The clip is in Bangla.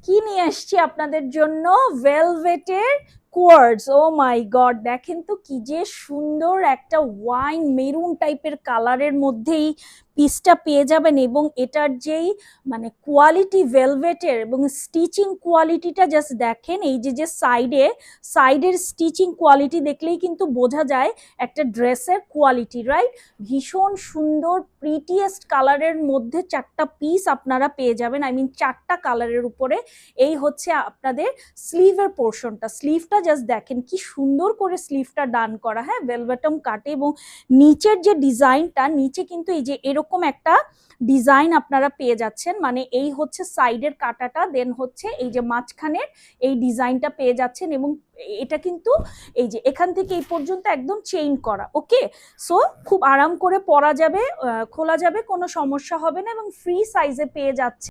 কি নিয়ে আসছি আপনাদের জন্য? ভেলভেটের কোয়ার্টজ। ও মাই গড, দেখেন তো কি যে সুন্দর একটা ওয়াইন মেরুন টাইপের কালারের মধ্যেই পিসটা পেয়ে যাবেন। এবং এটার যেই মানে কোয়ালিটি ভেলভেটের, এবং স্টিচিং কোয়ালিটিটা জাস্ট দেখেন। এই যে যে সাইডের স্টিচিং কোয়ালিটি দেখলেই কিন্তু বোঝা যায় একটা ড্রেসের কোয়ালিটি, রাইট? ভীষণ সুন্দর প্রিটিয়েস্ট কালারের মধ্যে চারটা পিস আপনারা পেয়ে যাবেন, আই মিন চারটা কালারের উপরে। এই হচ্ছে আপনাদের স্লিভের পোর্শনটা। স্লিভটা জাস্ট দেখেন কি সুন্দর করে স্লিভটা ডান করা, হ্যাঁ, ভেলভেটম কাটে। এবং নিচের যে ডিজাইনটা, নিচে কিন্তু এই যে এরকম একটা ডিজাইন আপনারা পেয়ে যাচ্ছেন, মানে এই হচ্ছে সাইডের কাটাটা, দেন হচ্ছে এই যে মাঝখানের এই ডিজাইনটা পেয়ে যাচ্ছেন। এবং এটা কিন্তু এই যে এখান থেকে এই পর্যন্ত একদম চেইন করা, ওকে। সো খুব আরাম করে পরা যাবে, খোলা যাবে, কোনো সমস্যা হবে না, এবং ফ্রি সাইজে পেয়ে যাচ্ছে।